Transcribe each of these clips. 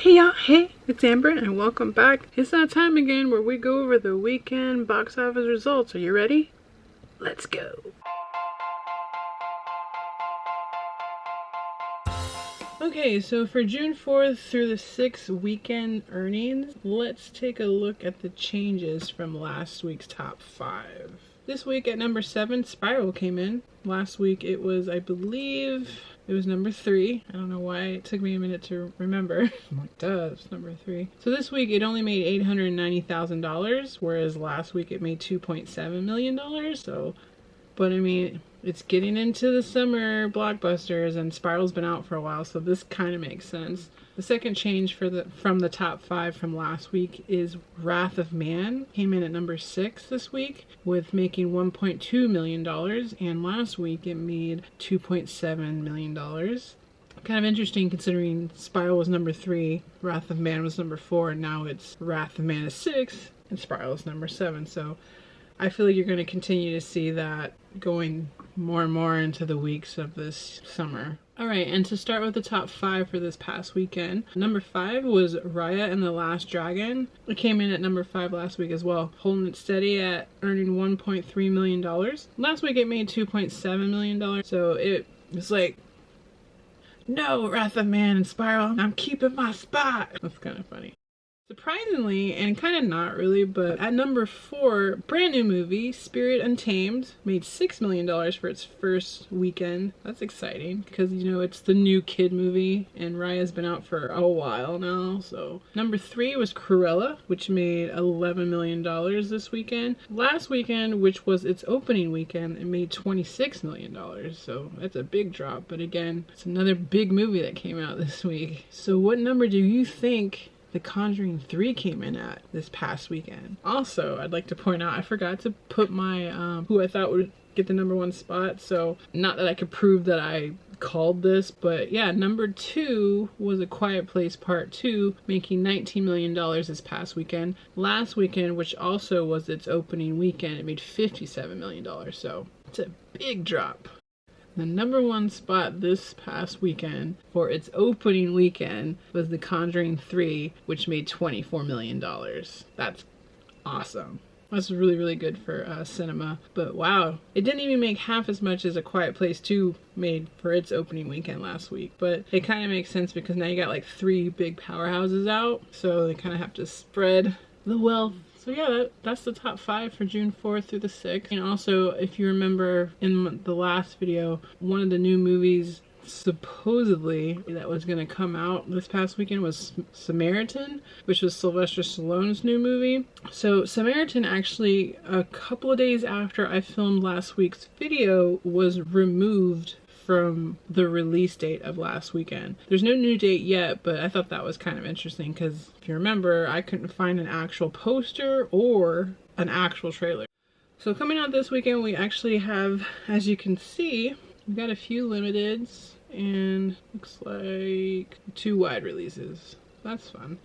Hey y'all, hey, it's Amber and welcome back. It's that time again where we go over the weekend box office results. Are you ready? Let's go. Okay, so for June 4th through the 6th weekend earnings, let's take a look at the changes from last week's top 5. This week at number 7, Spiral came in. Last week it was, I believe, it was number 3. I don't know why it took me a minute to remember. I'm like, duh, it's number 3. So this week it only made $890,000, whereas last week it made $2.7 million. So, but I mean, it's getting into the summer blockbusters and Spiral's been out for a while, so this kind of makes sense. The second change from the top 5 from last week is Wrath of Man. Came in at number 6 this week with making $1.2 million, and last week it made $2.7 million. Kind of interesting considering Spiral was number 3, Wrath of Man was number 4, and now it's Wrath of Man is 6, and Spiral is number 7. So I feel like you're going to continue to see that going more and more into the weeks of this summer. Alright, and to start with the top 5 for this past weekend, number 5 was Raya and the Last Dragon. It came in at number 5 last week as well, holding it steady at earning $1.3 million. Last week it made $2.7 million, so it was like, no, Wrath of Man and Spiral, I'm keeping my spot. That's kind of funny. Surprisingly, and kind of not really, but at number 4, brand new movie, Spirit Untamed, made $6 million for its first weekend. That's exciting because, you know, it's the new kid movie and Raya's been out for a while now. So number 3 was Cruella, which made $11 million this weekend. Last weekend, which was its opening weekend, it made $26 million. So that's a big drop. But again, it's another big movie that came out this week. So what number do you think The Conjuring 3 came in at this past weekend? Also, I'd like to point out, I forgot to put my who I thought would get the number 1 spot, so not that I could prove that I called this, but yeah, number 2 was A Quiet Place Part 2, making $19 million this past weekend. Last weekend, which also was its opening weekend, it made $57 million, so it's a big drop. The number 1 spot this past weekend for its opening weekend was The Conjuring 3, which made $24 million. That's awesome. That's really, really good for cinema. But wow, it didn't even make half as much as A Quiet Place 2 made for its opening weekend last week. But it kind of makes sense because now you got like 3 big powerhouses out, so they kind of have to spread the wealth. So yeah, that's the top 5 for June 4th through the 6th. And also, if you remember in the last video, one of the new movies supposedly that was going to come out this past weekend was Samaritan, which was Sylvester Stallone's new movie. So Samaritan, actually a couple of days after I filmed last week's video, was removed from the release date of last weekend. There's no new date yet, but I thought that was kind of interesting because if you remember, I couldn't find an actual poster or an actual trailer. So coming out this weekend, we actually have, as you can see, we've got a few limiteds and looks like 2 wide releases. That's fun.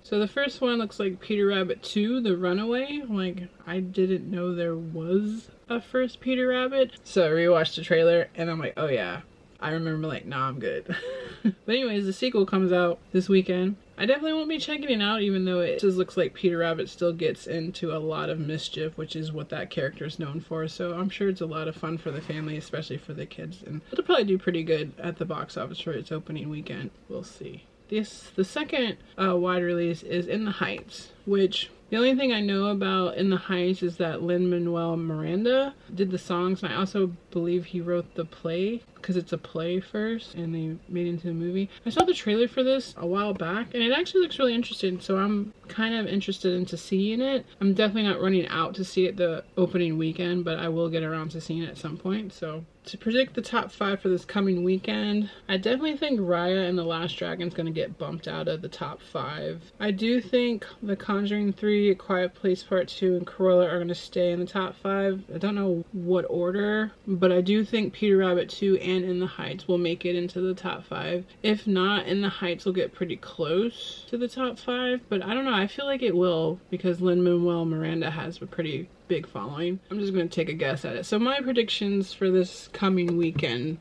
So the first one looks like Peter Rabbit 2, The Runaway. Like, I didn't know there was a first Peter Rabbit. So I rewatched the trailer and I'm like, oh yeah. I remember like, nah, I'm good. But anyways, the sequel comes out this weekend. I definitely won't be checking it out, even though it just looks like Peter Rabbit still gets into a lot of mischief, which is what that character is known for. So I'm sure it's a lot of fun for the family, especially for the kids. And it'll probably do pretty good at the box office for its opening weekend. We'll see. The second wide release is In the Heights, which the only thing I know about In the Heights is that Lin-Manuel Miranda did the songs, and I also believe he wrote the play, because it's a play first and they made it into a movie. I saw the trailer for this a while back and it actually looks really interesting, so I'm kind of interested into seeing it. I'm definitely not running out to see it the opening weekend, but I will get around to seeing it at some point. So to predict the top 5 for this coming weekend, I definitely think Raya and the Last Dragon is going to get bumped out of the top 5. I do think The Conjuring 3, A Quiet Place Part 2, and Cruella are going to stay in the top 5. I don't know what order, but I do think Peter Rabbit 2 and In the Heights will make it into the top 5. If not, In the Heights will get pretty close to the top 5, but I don't know, I feel like it will because Lin-Manuel Miranda has a pretty big following. I'm just going to take a guess at it. So my predictions for this coming weekend,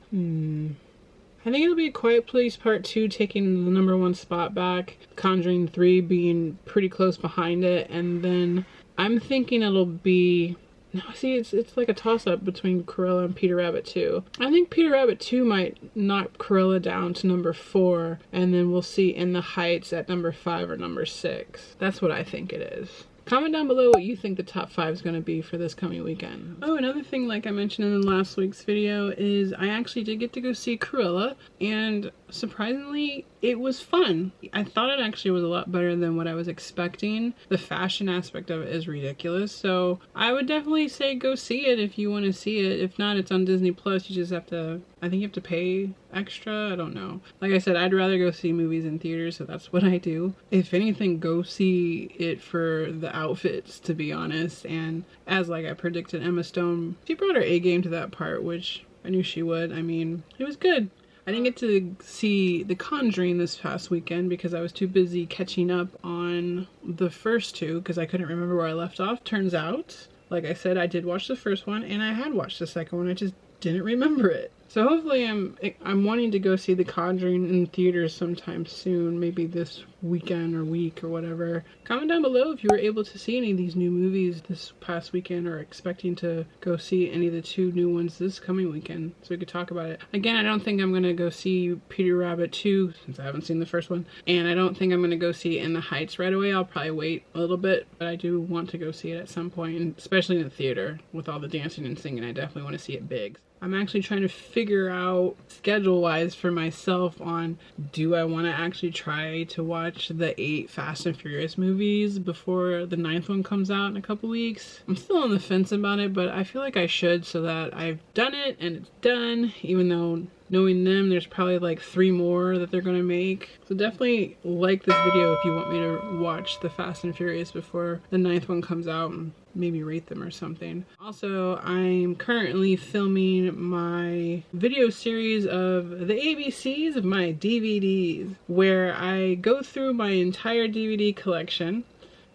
I think it'll be Quiet Place Part 2 taking the #1 spot back, Conjuring 3 being pretty close behind it, and then I'm thinking it'll be... No, see, it's like a toss-up between Cruella and Peter Rabbit 2. I think Peter Rabbit 2 might knock Cruella down to #4, and then we'll see In the Heights at #5 or #6. That's what I think it is. Comment down below what you think the top 5 is going to be for this coming weekend. Oh, another thing, like I mentioned in last week's video, is I actually did get to go see Cruella, and surprisingly, it was fun. I thought it actually was a lot better than what I was expecting. The fashion aspect of it is ridiculous, so I would definitely say go see it if you want to see it. If not, it's on Disney Plus. You just have to, I think you have to pay extra. I don't know. Like I said, I'd rather go see movies in theaters, so that's what I do. If anything, go see it for the outfits, to be honest. And as like I predicted, Emma Stone, she brought her A game to that part, which I knew she would. I mean, it was good. I didn't get to see The Conjuring this past weekend because I was too busy catching up on the first two because I couldn't remember where I left off. Turns out, like I said, I did watch the first one and I had watched the second one. I just didn't remember it. So hopefully I'm wanting to go see The Conjuring in theaters sometime soon, maybe this weekend or week or whatever. Comment down below if you were able to see any of these new movies this past weekend or expecting to go see any of the 2 new ones this coming weekend so we could talk about it. Again, I don't think I'm going to go see Peter Rabbit 2 since I haven't seen the first one, and I don't think I'm going to go see In the Heights right away. I'll probably wait a little bit, but I do want to go see it at some point, and especially in the theater with all the dancing and singing. I definitely want to see it big. I'm actually trying to figure out schedule-wise for myself on, do I want to actually try to watch the 8 Fast and Furious movies before the 9th one comes out in a couple weeks? I'm still on the fence about it, but I feel like I should so that I've done it and it's done, even though knowing them, there's probably like 3 more that they're gonna make. So definitely like this video if you want me to watch the Fast and Furious before the 9th one comes out and maybe rate them or something. Also, I'm currently filming my video series of the ABCs of my DVDs, where I go through my entire DVD collection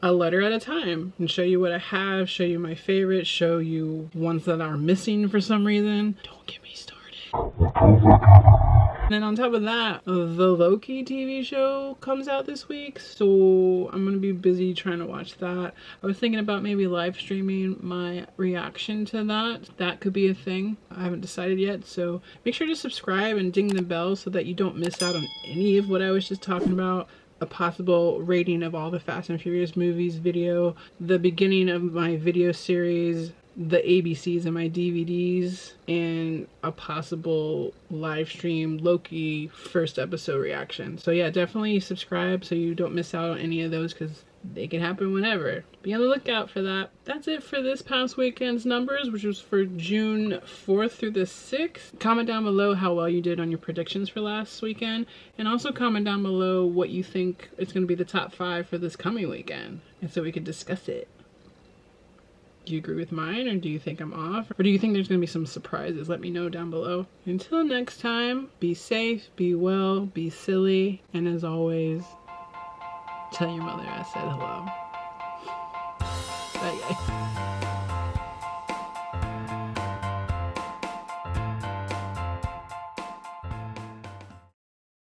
a letter at a time and show you what I have, show you my favorites, show you ones that are missing for some reason. Don't get me started. And then on top of that, the Loki TV show comes out this week, so I'm gonna be busy trying to watch that. I was thinking about maybe live streaming my reaction to that. That could be a thing. I haven't decided yet, so make sure to subscribe and ding the bell so that you don't miss out on any of what I was just talking about. A possible rating of all the Fast and Furious movies video, the beginning of my video series, the ABCs of my DVDs, and a possible live stream Loki first episode reaction. So yeah, definitely subscribe so you don't miss out on any of those because they can happen whenever. Be on the lookout for that. That's it for this past weekend's numbers, which was for June 4th through the 6th. Comment down below how well you did on your predictions for last weekend, and also comment down below what you think is going to be the top 5 for this coming weekend, and so we can discuss it. Do you agree with mine, or do you think I'm off? Or do you think there's going to be some surprises? Let me know down below. Until next time, be safe, be well, be silly, and as always, tell your mother I said hello. Bye, guys.